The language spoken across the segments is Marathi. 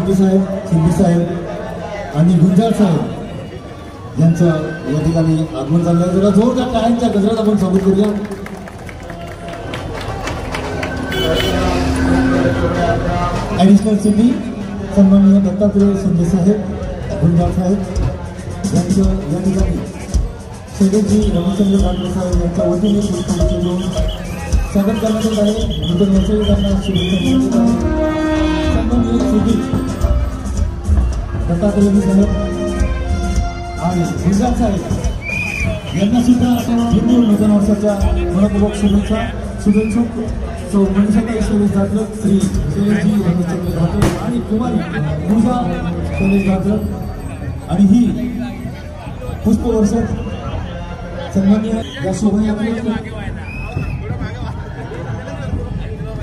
गांधी साहेब, शिंदे साहेब आणि गुंजाळ साहेब यांचं या ठिकाणी आगमन झालं आहे। जरा जोरदार टाळ्यांच्या गजरात आपण स्वागत करूया। ॲडिशनल सीपी सन्माननीय दत्तात्रय शिंदे साहेब, गुंजाळ साहेब यांचं या ठिकाणी शैलेशजी रविचंद्र गांधी साहेब यांच्या वतीने पुष्पगुच्छ देऊन स्वागत करण्यात येत आहे। नूतन व्यावसायिकांना शुभेच्छा देण्यात आहे। सन्माननीय सीपी दत्तात्रय साहेब आणि गुंजाळ साहेब यांना सुद्धा हिंदू नूतन वर्षाच्या मनपूर्वक शुभेच्छा। शुभेच्छुक सौ मनीषाताई शैलेश घातलक, श्री शैलेशजी रमेशचंद्र घातलक आणि कुमारी पूजा शैलेश घातलक आणि ही पुष्पवर्ष सन्माननीय या शोभायात्रेत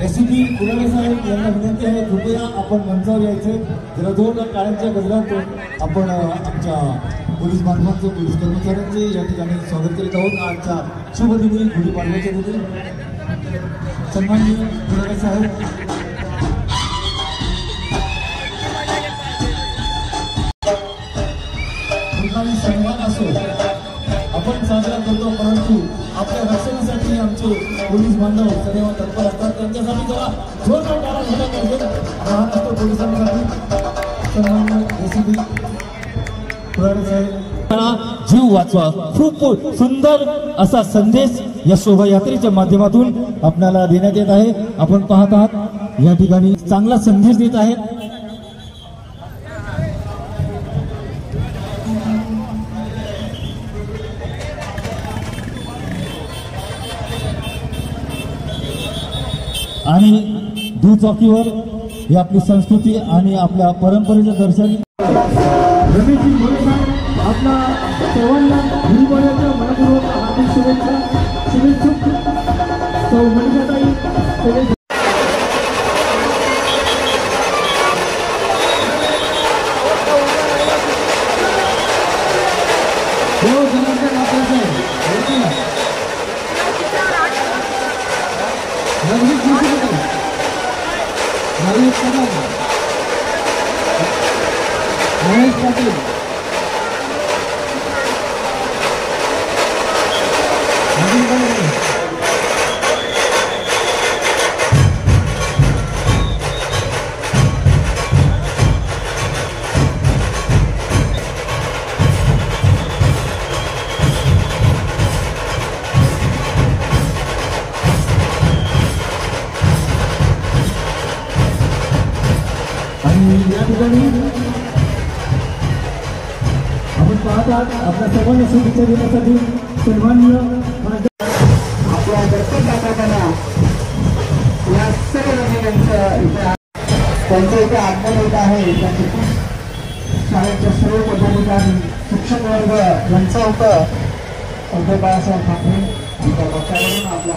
एसीपी कुलाडे साहेब यांना विनंती आहे, कृपया आपण मंचावर यायचे। जरा जोरदार टाळ्यांच्या गजरात आपण आमच्या पोलीस बांधवांचे, पोलीस कर्मचाऱ्यांचे या ठिकाणी स्वागत करीत आहोत। आजच्या शुभ दिनी, गुढीपाडव्याच्या दिनी सन्माननीय कुलाडे साहेब सन्मान असो आपण साजरा करतो, परंतु आपल्या रक्षणासाठी आमचे पोलीस बांधव सदैव तत्पर असतात। त्यांच्यासाठी जरा जोरदार टाळ्या झाल्या पाहिजे लहान असतो पोलिसांसाठी। सन्माननीय एसीपी कुलाडे साहेब जीव वाचवा, खूप सुंदर असा संदेश या शोभायात्रेच्या माध्यमातून आपल्याला देण्यात येत आहे। आपण पाहत आहात या ठिकाणी चांगला संदेश देत आहेत। आणि दुचाकीवर ही आपली संस्कृती आणि आपल्या परंपरेचं दर्शन। रमेशजी मोरे साहेब आपला सर्वांना गुढीपाडव्याच्या मनपूर्वक हार्दिक शुभेच्छा। शुभेच्छुक सौ मनीषाताई शैलेश महेश पाटील या ठिकाणी आपण पाहतात आपल्या सर्वांना शुभेच्छा देण्यासाठी सन्माननीय आपल्या दर्शक दाखवताना या सर्व त्यांचं इथे आगमन होत आहे। शाळेच्या सर्व पदाधिकारी, शिक्षक वर्ग यांचं होतं संजय बाळासाहेब ठाकरे यांच्या पक्षावरून आपल्या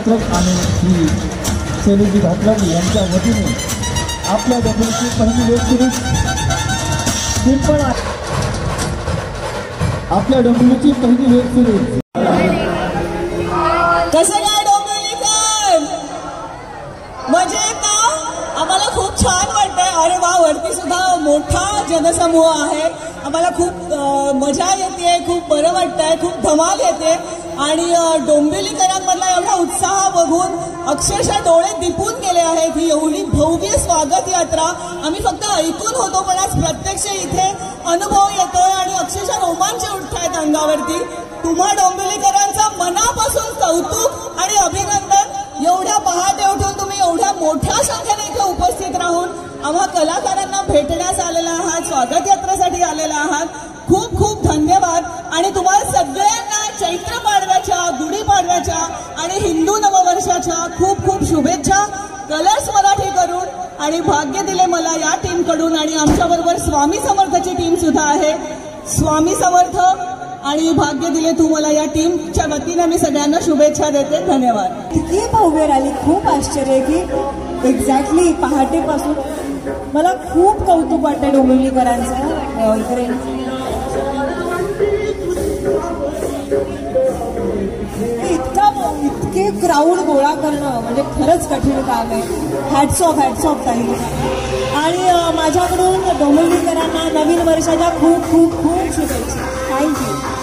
स्वागत आणि श्री शैलेशजी घातलक यांच्या वतीने आपल्या डब्ल्यूची पहिली वेब सिरीज सिंपल आपल्या डब्ल्यूची पहिली वेब सिरीज कसं काय डोंबिवलीकर मजेत ना? आम्हाला खूप छान वाटतंय। अरे वा, वरती सुद्धा मोठा जनसमूह आहे. आम्हाला खूप मजा येते, खूप बरं वाटतंय, खूप धमाल येते. आणि डोंबिवलीकरांमधला एवढा उत्साह बघून अक्षरशः डोळे दिपून गेले आहेत. ही एवढी भव्य स्वागत यात्रा आम्ही फक्त ऐकून होतो, पण आज प्रत्यक्ष इथे अनुभव येतोय आणि अक्षरशः रोमांच उठतायत अंगावरती. तुम्हा डोंबिवलीकरांचा मनापासून कौतुक आणि अभिनंदन. एवढ्या पहाटे उठून तुम्ही एवढ्या मोठ्या संख्येने इथे उपस्थित राहून आम्हा कलाकारांना भेटण्यास आलेला आहात, स्वागत यात्रेसाठी आलेला आहात. खूप खूप धन्यवाद. आणि तुम्हाला सगळ्यांना चैत्र पाडव्याच्या, गुढीपाडव्याच्या आणि हिंदू नववर्षाच्या खूप खूप शुभेच्छा. कलर्स मराठी करून आणि भाग्य दिले मला या टीमकडून. आणि आमच्याबरोबर स्वामी समर्थची टीम सुद्धा आहे. स्वामी समर्थ आणि भाग्य दिले तू मला या टीमच्या वतीने मी सगळ्यांना शुभेच्छा देते. धन्यवाद. किती भव्य रॅली, खूप आश्चर्य की एक्झॅक्टली पहाटेपासून मला खूप कौतुक वाटतं डोंबिवलीकरांचं. इतके क्राऊड गोळा करणं म्हणजे खरंच कठीण काम आहे. हॅट्स ऑफ ताई. आणि माझ्याकडून डोंबिवलीकरांना नवीन वर्षाच्या खूप खूप खूप शुभेच्छा. थँक्यू.